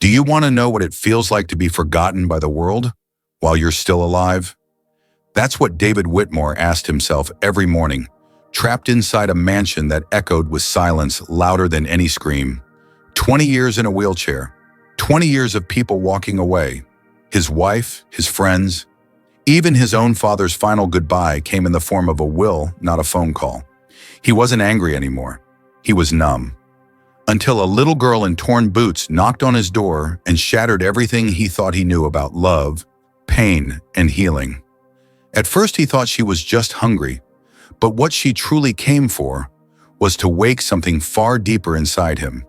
Do you want to know what it feels like to be forgotten by the world while you're still alive? That's what David Whitmore asked himself every morning, trapped inside a mansion that echoed with silence louder than any scream. 20 years in a wheelchair, 20 years of people walking away. His wife, his friends, even his own father's final goodbye came in the form of a will, not a phone call. He wasn't angry anymore. He was numb. Until a little girl in torn boots knocked on his door and shattered everything he thought he knew about love, pain, and healing. At first he thought she was just hungry, but what she truly came for was to wake something far deeper inside him.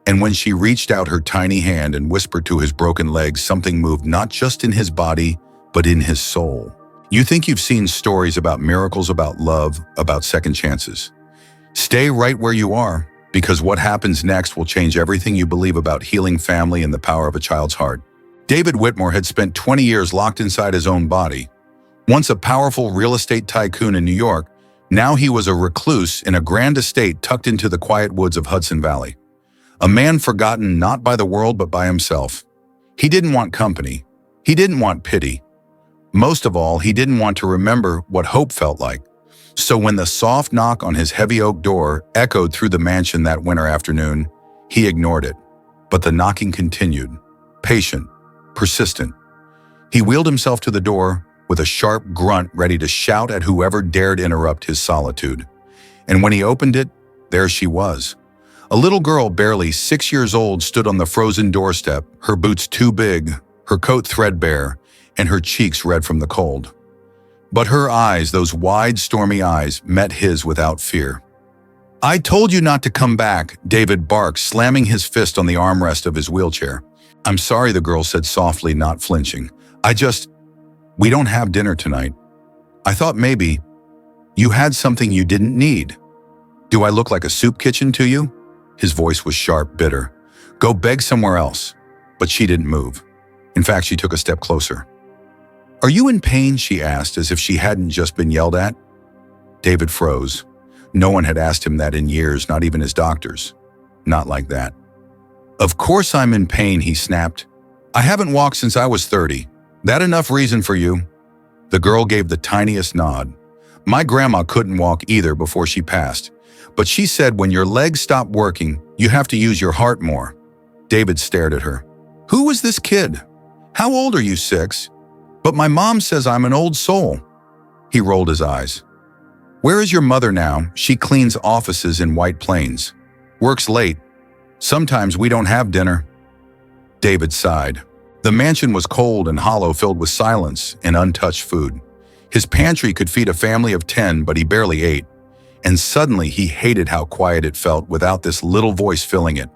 And when she reached out her tiny hand and whispered to his broken legs, something moved not just in his body, but in his soul. You think you've seen stories about miracles, about love, about second chances. Stay right where you are, because what happens next will change everything you believe about healing, family, and the power of a child's heart. David Whitmore had spent 20 years locked inside his own body. Once a powerful real estate tycoon in New York, now he was a recluse in a grand estate tucked into the quiet woods of Hudson Valley. A man forgotten not by the world but by himself. He didn't want company. He didn't want pity. Most of all, he didn't want to remember what hope felt like. So when the soft knock on his heavy oak door echoed through the mansion that winter afternoon, he ignored it. But the knocking continued, patient, persistent. He wheeled himself to the door with a sharp grunt ready to shout at whoever dared interrupt his solitude. And when he opened it, there she was. A little girl barely 6 years old stood on the frozen doorstep, her boots too big, her coat threadbare, and her cheeks red from the cold. But her eyes, those wide, stormy eyes, met his without fear. "I told you not to come back," David barked, slamming his fist on the armrest of his wheelchair. "I'm sorry," the girl said softly, not flinching. We don't have dinner tonight. I thought maybe you had something you didn't need. Do I look like a soup kitchen to you?" His voice was sharp, bitter. "Go beg somewhere else." But she didn't move. In fact, she took a step closer. "Are you in pain?" she asked, as if she hadn't just been yelled at. David froze. No one had asked him that in years, not even his doctors. Not like that. "Of course I'm in pain," he snapped. "I haven't walked since I was 30. That enough reason for you?" The girl gave the tiniest nod. "My grandma couldn't walk either before she passed, but she said when your legs stop working, you have to use your heart more." David stared at her. "Who is this kid? How old are you, 6? But my mom says I'm an old soul." He rolled his eyes. "Where is your mother now? She cleans offices in White Plains. Works late. Sometimes we don't have dinner." David sighed. The mansion was cold and hollow, filled with silence and untouched food. His pantry could feed a family of 10, but he barely ate. And suddenly he hated how quiet it felt without this little voice filling it.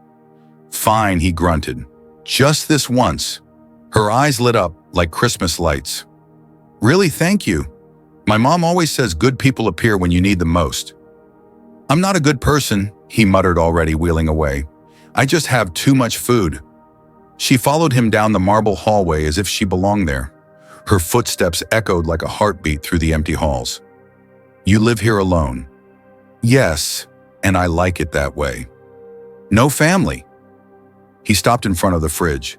"Fine," he grunted. "Just this once." Her eyes lit up like Christmas lights. "Really, thank you. My mom always says good people appear when you need them most." "I'm not a good person," he muttered, already wheeling away. "I just have too much food." She followed him down the marble hallway as if she belonged there. Her footsteps echoed like a heartbeat through the empty halls. "You live here alone?" "Yes, and I like it that way." "No family?" He stopped in front of the fridge.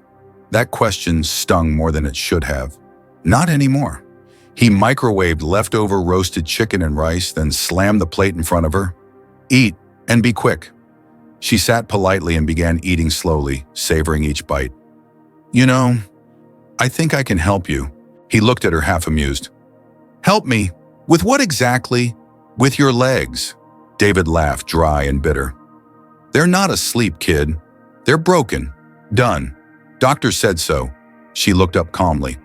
That question stung more than it should have. Not anymore. He microwaved leftover roasted chicken and rice, then slammed the plate in front of her. "Eat, and be quick." She sat politely and began eating slowly, savoring each bite. "You know, I think I can help you." He looked at her, half amused. "Help me? With what exactly?" "With your legs." David laughed, dry and bitter. "They're not asleep, kid. They're broken. Done. Doctor said so." She looked up calmly.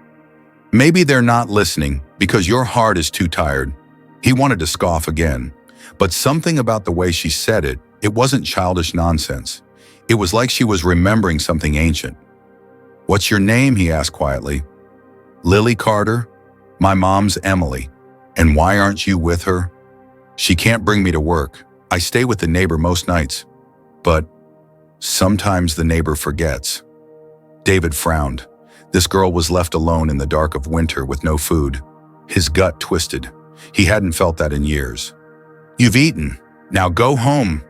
"Maybe they're not listening because your heart is too tired." He wanted to scoff again, but something about the way she said it, it wasn't childish nonsense. It was like she was remembering something ancient. "What's your name?" he asked quietly. "Lily Carter. My mom's Emily. And why aren't you with her?" "She can't bring me to work. I stay with the neighbor most nights." "But sometimes the neighbor forgets." David frowned. This girl was left alone in the dark of winter with no food. His gut twisted. He hadn't felt that in years. "You've eaten. Now go home."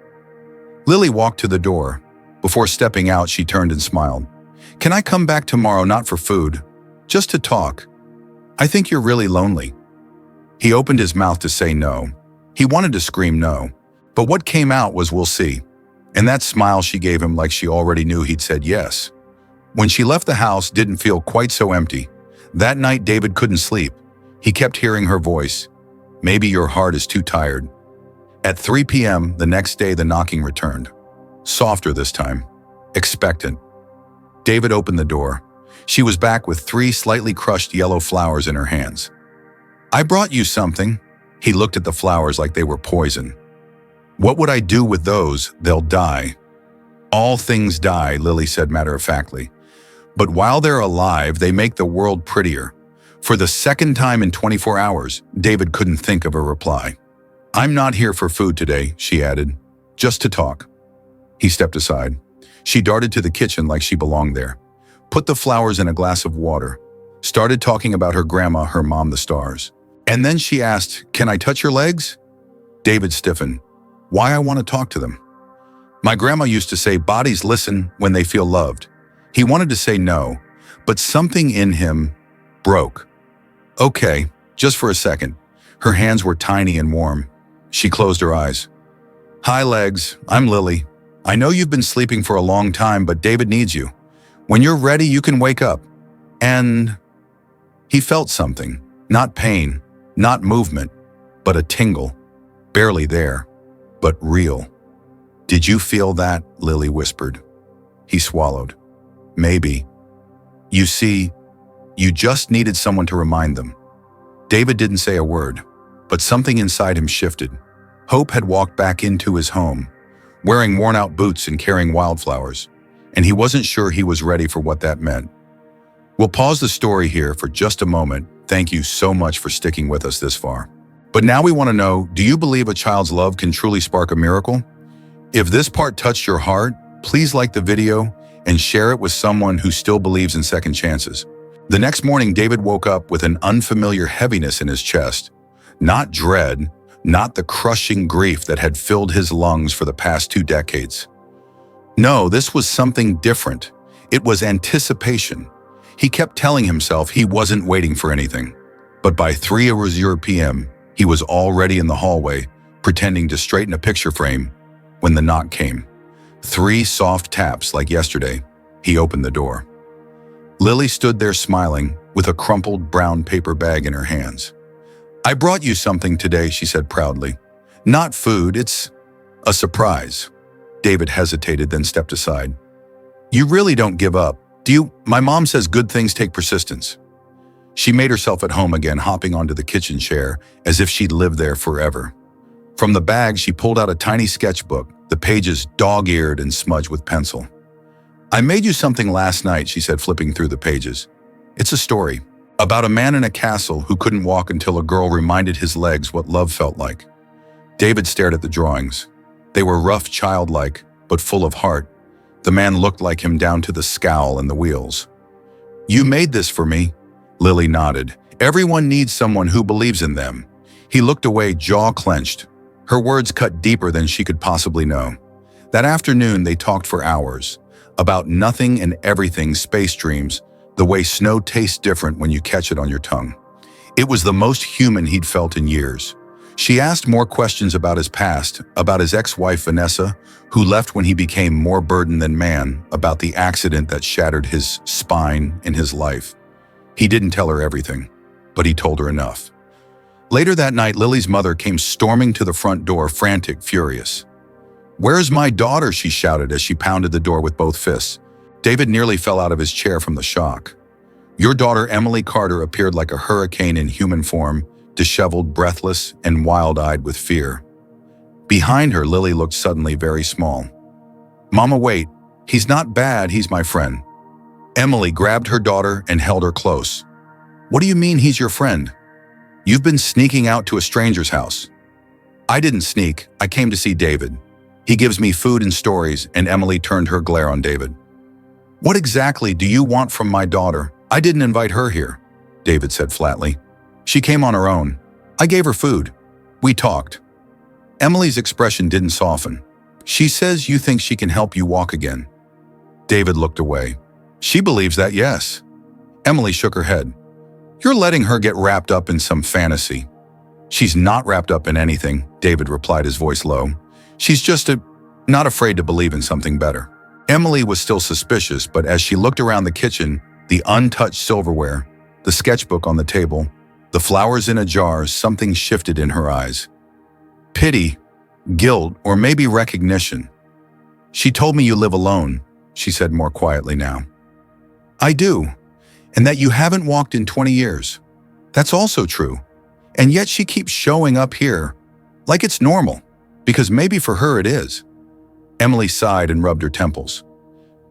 Lily walked to the door. Before stepping out, she turned and smiled. Can I come back tomorrow, not for food, just to talk? I think you're really lonely. He opened his mouth to say no. He wanted to scream no, but what came out was we'll see. And that smile she gave him, like she already knew he'd said yes. When she left the house, didn't feel quite so empty. That night, David couldn't sleep. He kept hearing her voice. Maybe your heart is too tired. At 3 p.m. the next day, the knocking returned. Softer this time. Expectant. David opened the door. She was back with 3 slightly crushed yellow flowers in her hands. I brought you something. He looked at the flowers like they were poison. What would I do with those? They'll die. All things die, Lily said matter-of-factly. But while they're alive, they make the world prettier. For the second time in 24 hours, David couldn't think of a reply. I'm not here for food today, she added. Just to talk. He stepped aside. She darted to the kitchen like she belonged there. Put the flowers in a glass of water. Started talking about her grandma, her mom, the stars. And then she asked, can I touch your legs? David stiffened. Why I want to talk to them? My grandma used to say bodies listen when they feel loved. He wanted to say no, but something in him broke. Okay, just for a second. Her hands were tiny and warm. She closed her eyes. Hi, legs. I'm Lily. I know you've been sleeping for a long time, but David needs you. When you're ready, you can wake up. And he felt something. Not pain, not movement, but a tingle. Barely there, but real. Did you feel that? Lily whispered. He swallowed. Maybe. You see, you just needed someone to remind them. David didn't say a word, but something inside him shifted. Hope had walked back into his home, wearing worn-out boots and carrying wildflowers, and he wasn't sure he was ready for what that meant. We'll pause the story here for just a moment. Thank you so much for sticking with us this far. But now we want to know, do you believe a child's love can truly spark a miracle? If this part touched your heart, please like the video and share it with someone who still believes in second chances. The next morning, David woke up with an unfamiliar heaviness in his chest. Not dread, not the crushing grief that had filled his lungs for the past 2 decades. No, this was something different. It was anticipation. He kept telling himself he wasn't waiting for anything. But by 3:00 p.m., he was already in the hallway, pretending to straighten a picture frame, when the knock came. 3 soft taps like yesterday. He opened the door. Lily stood there smiling, with a crumpled brown paper bag in her hands. I brought you something today, she said proudly. Not food, it's a surprise. David hesitated, then stepped aside. You really don't give up, do you? My mom says good things take persistence. She made herself at home again, hopping onto the kitchen chair, as if she'd lived there forever. From the bag, she pulled out a tiny sketchbook, the pages dog-eared and smudged with pencil. I made you something last night, she said, flipping through the pages. It's a story about a man in a castle who couldn't walk until a girl reminded his legs what love felt like. David stared at the drawings. They were rough, childlike, but full of heart. The man looked like him down to the scowl and the wheels. You made this for me? Lily nodded. Everyone needs someone who believes in them. He looked away, jaw clenched. Her words cut deeper than she could possibly know. That afternoon, they talked for hours. About nothing and everything, space dreams, the way snow tastes different when you catch it on your tongue. It was the most human he'd felt in years. She asked more questions about his past, about his ex-wife Vanessa, who left when he became more burden than man, about the accident that shattered his spine and his life. He didn't tell her everything, but he told her enough. Later that night, Lily's mother came storming to the front door, frantic, furious. Where's my daughter? She shouted as she pounded the door with both fists. David nearly fell out of his chair from the shock. Your daughter, Emily Carter, appeared like a hurricane in human form, disheveled, breathless, and wild-eyed with fear. Behind her, Lily looked suddenly very small. Mama, wait. He's not bad, he's my friend. Emily grabbed her daughter and held her close. What do you mean he's your friend? You've been sneaking out to a stranger's house. I didn't sneak, I came to see David. He gives me food and stories, and Emily turned her glare on David. What exactly do you want from my daughter? I didn't invite her here, David said flatly. She came on her own. I gave her food. We talked. Emily's expression didn't soften. She says you think she can help you walk again. David looked away. She believes that, yes. Emily shook her head. You're letting her get wrapped up in some fantasy. She's not wrapped up in anything, David replied, his voice low. She's just not afraid to believe in something better. Emily was still suspicious, but as she looked around the kitchen, the untouched silverware, the sketchbook on the table, the flowers in a jar, something shifted in her eyes. Pity, guilt, or maybe recognition. She told me you live alone, she said more quietly now. I do, and that you haven't walked in 20 years. That's also true. And yet she keeps showing up here, like it's normal, because maybe for her it is. Emily sighed and rubbed her temples.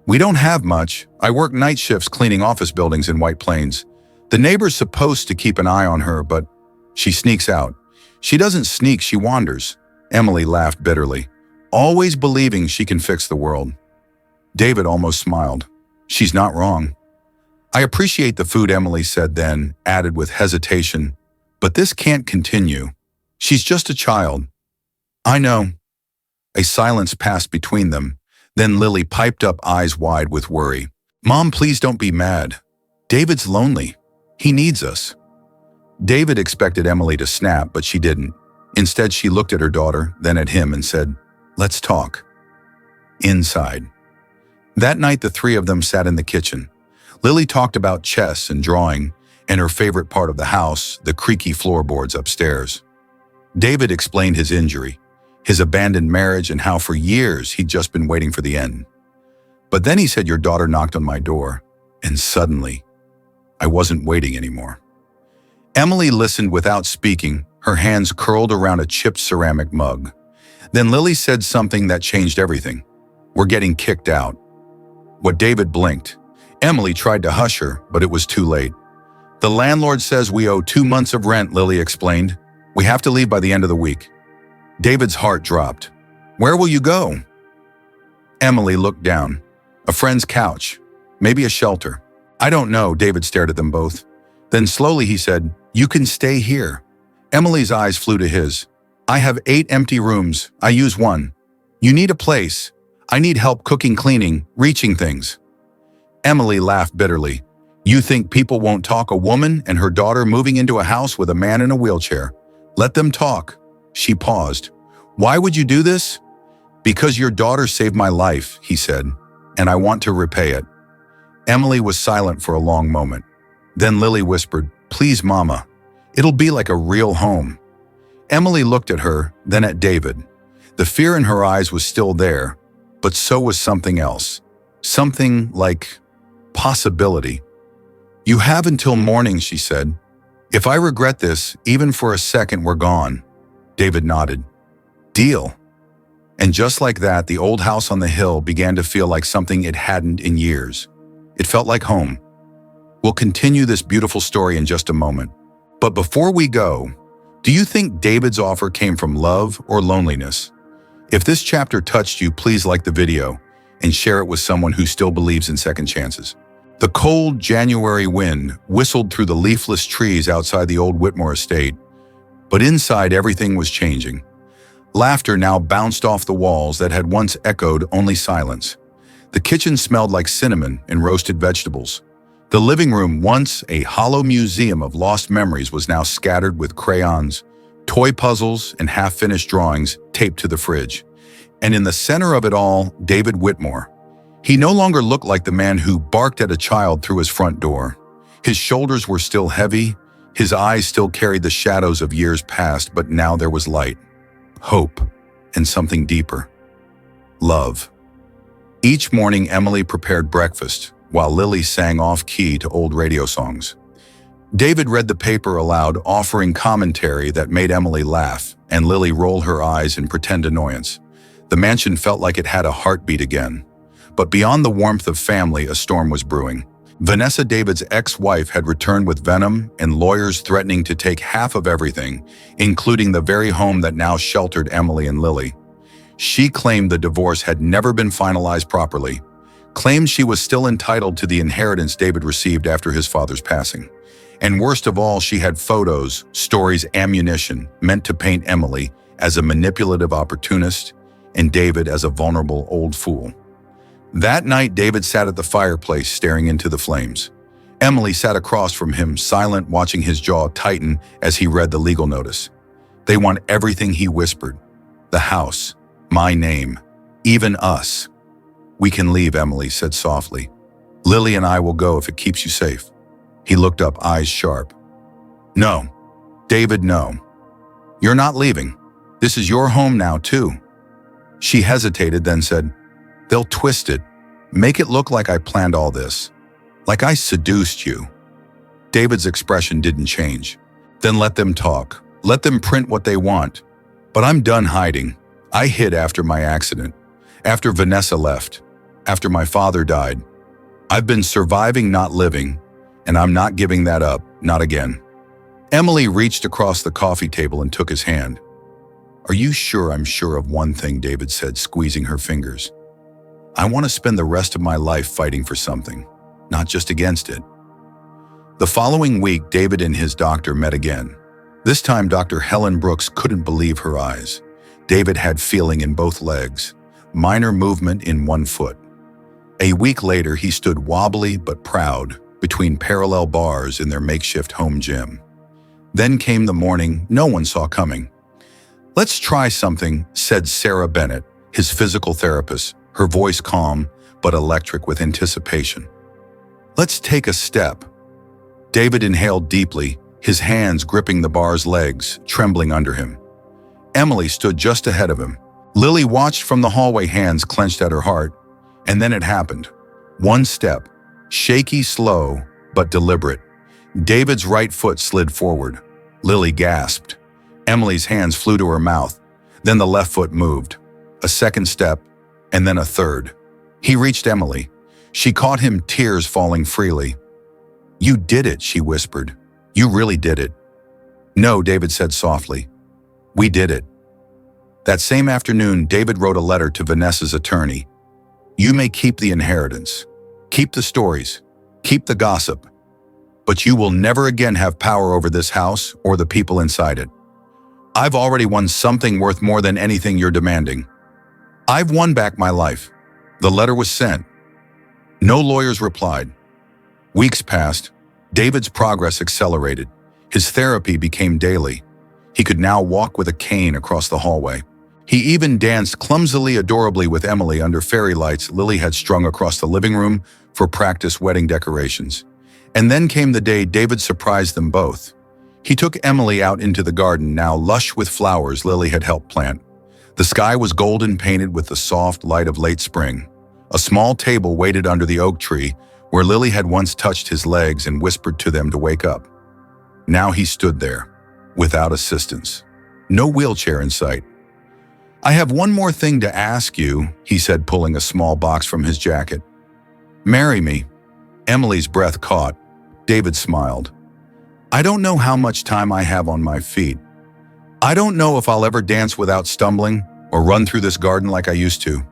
We don't have much. I work night shifts cleaning office buildings in White Plains. The neighbor's supposed to keep an eye on her, but she sneaks out. She doesn't sneak, she wanders. Emily laughed bitterly, always believing she can fix the world. David almost smiled. She's not wrong. I appreciate the food, Emily said, then added with hesitation, but this can't continue. She's just a child. I know. A silence passed between them. Then Lily piped up, eyes wide with worry. Mom, please don't be mad. David's lonely. He needs us. David expected Emily to snap, but she didn't. Instead, she looked at her daughter, then at him and said, Let's talk. Inside. That night, the three of them sat in the kitchen. Lily talked about chess and drawing, and her favorite part of the house, the creaky floorboards upstairs. David explained his injury, his abandoned marriage, and how for years he'd just been waiting for the end. But then he said, Your daughter knocked on my door, and suddenly, I wasn't waiting anymore. Emily listened without speaking, her hands curled around a chipped ceramic mug. Then Lily said something that changed everything. We're getting kicked out. What David blinked. Emily tried to hush her, but it was too late. The landlord says we owe 2 months of rent, Lily explained. We have to leave by the end of the week. David's heart dropped. Where will you go? Emily looked down. A friend's couch. Maybe a shelter. I don't know, David stared at them both. Then slowly he said, You can stay here. Emily's eyes flew to his. I have 8 empty rooms. I use 1. You need a place. I need help cooking, cleaning, reaching things. Emily laughed bitterly. You think people won't talk? A woman and her daughter moving into a house with a man in a wheelchair. Let them talk. She paused. Why would you do this? Because your daughter saved my life, he said, and I want to repay it. Emily was silent for a long moment. Then Lily whispered, Please, Mama. It'll be like a real home. Emily looked at her, then at David. The fear in her eyes was still there, but so was something else. Something like possibility. You have until morning, she said. If I regret this, even for a second, we're gone. David nodded. Deal. And just like that, the old house on the hill began to feel like something it hadn't in years. It felt like home. We'll continue this beautiful story in just a moment. But before we go, do you think David's offer came from love or loneliness? If this chapter touched you, please like the video and share it with someone who still believes in second chances. The cold January wind whistled through the leafless trees outside the old Whitmore estate, but inside everything was changing. Laughter now bounced off the walls that had once echoed only silence. The kitchen smelled like cinnamon and roasted vegetables. The living room, once a hollow museum of lost memories, was now scattered with crayons, toy puzzles, and half-finished drawings taped to the fridge. And in the center of it all, David Whitmore. He no longer looked like the man who barked at a child through his front door. His shoulders were still heavy, his eyes still carried the shadows of years past, but now there was light, hope, and something deeper. Love. Each morning, Emily prepared breakfast, while Lily sang off-key to old radio songs. David read the paper aloud, offering commentary that made Emily laugh, and Lily roll her eyes in pretend annoyance. The mansion felt like it had a heartbeat again. But beyond the warmth of family, a storm was brewing. Vanessa, David's ex-wife, had returned with venom and lawyers threatening to take half of everything, including the very home that now sheltered Emily and Lily. She claimed the divorce had never been finalized properly, claimed she was still entitled to the inheritance David received after his father's passing. And worst of all, she had photos, stories, ammunition meant to paint Emily as a manipulative opportunist and David as a vulnerable old fool. That night, David sat at the fireplace staring into the flames. Emily sat across from him, silent, watching his jaw tighten as he read the legal notice. They want everything, he whispered. The house, my name, even us. We can leave, Emily said softly. Lily and I will go if it keeps you safe. He looked up, eyes sharp. No, David, no. You're not leaving. This is your home now, too. She hesitated, then said, they'll twist it, make it look like I planned all this, like I seduced you. David's expression didn't change. Then let them talk. Let them print what they want. But I'm done hiding. I hid after my accident, after Vanessa left, after my father died. I've been surviving, not living, and I'm not giving that up, not again. Emily reached across the coffee table and took his hand. Are you sure? I'm sure of one thing, David said, squeezing her fingers. I want to spend the rest of my life fighting for something, not just against it. The following week, David and his doctor met again. This time, Dr. Helen Brooks couldn't believe her eyes. David had feeling in both legs, minor movement in one foot. A week later, he stood wobbly but proud between parallel bars in their makeshift home gym. Then came the morning no one saw coming. Let's try something, said Sarah Bennett, his physical therapist, her voice calm but electric with anticipation. Let's take a step. David inhaled deeply, his hands gripping the bar's legs, trembling under him. Emily stood just ahead of him. Lily watched from the hallway, hands clenched at her heart. And then it happened. One step, shaky, slow, but deliberate. David's right foot slid forward. Lily gasped. Emily's hands flew to her mouth. Then the left foot moved. A second step, and then a third. He reached Emily. She caught him, tears falling freely. You did it, she whispered. You really did it. No, David said softly. We did it. That same afternoon, David wrote a letter to Vanessa's attorney. You may keep the inheritance, keep the stories, keep the gossip, but you will never again have power over this house or the people inside it. I've already won something worth more than anything you're demanding. I've won back my life. The letter was sent. No lawyers replied. Weeks passed. David's progress accelerated. His therapy became daily. He could now walk with a cane across the hallway. He even danced clumsily, adorably with Emily under fairy lights Lily had strung across the living room for practice wedding decorations. And then came the day David surprised them both. He took Emily out into the garden, now lush with flowers Lily had helped plant. The sky was golden, painted with the soft light of late spring. A small table waited under the oak tree where Lily had once touched his legs and whispered to them to wake up. Now he stood there, without assistance. No wheelchair in sight. I have one more thing to ask you, he said, pulling a small box from his jacket. Marry me. Emily's breath caught. David smiled. I don't know how much time I have on my feet. I don't know if I'll ever dance without stumbling or run through this garden like I used to.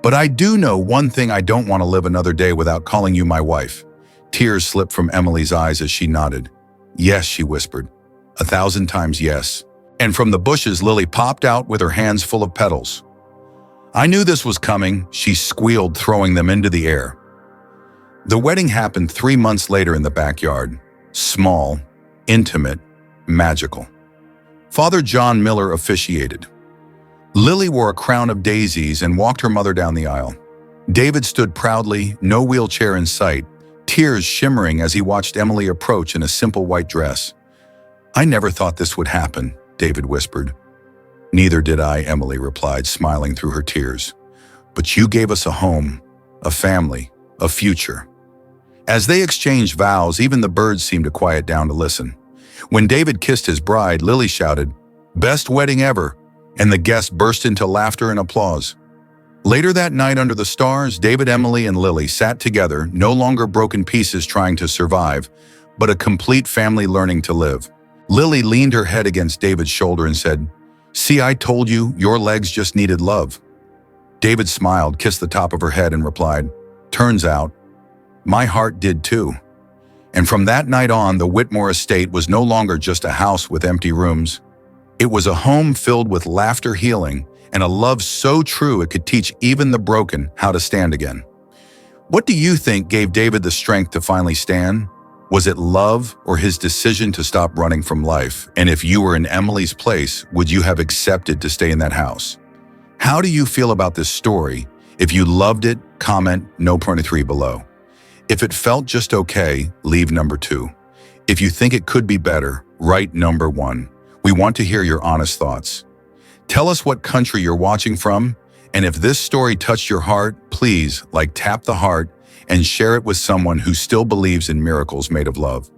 But I do know one thing: I don't want to live another day without calling you my wife. Tears slipped from Emily's eyes as she nodded. Yes, she whispered. 1,000 times yes. And from the bushes, Lily popped out with her hands full of petals. I knew this was coming, she squealed, throwing them into the air. The wedding happened 3 months later in the backyard. Small, intimate, magical. Father John Miller officiated. Lily wore a crown of daisies and walked her mother down the aisle. David stood proudly, no wheelchair in sight, tears shimmering as he watched Emily approach in a simple white dress. I never thought this would happen, David whispered. Neither did I, Emily replied, smiling through her tears. But you gave us a home, a family, a future. As they exchanged vows, even the birds seemed to quiet down to listen. When David kissed his bride, Lily shouted, "Best wedding ever," and the guests burst into laughter and applause. Later that night under the stars, David, Emily, and Lily sat together, no longer broken pieces trying to survive, but a complete family learning to live. Lily leaned her head against David's shoulder and said, "See, I told you, your legs just needed love." David smiled, kissed the top of her head, and replied, "Turns out, my heart did too." And from that night on, the Whitmore estate was no longer just a house with empty rooms. It was a home filled with laughter, healing, and a love so true it could teach even the broken how to stand again. What do you think gave David the strength to finally stand? Was it love or his decision to stop running from life? And if you were in Emily's place, would you have accepted to stay in that house? How do you feel about this story? If you loved it, comment no 23 below. If it felt just okay, leave number 2. If you think it could be better, write number 1. We want to hear your honest thoughts. Tell us what country you're watching from, and if this story touched your heart, please tap the heart and share it with someone who still believes in miracles made of love.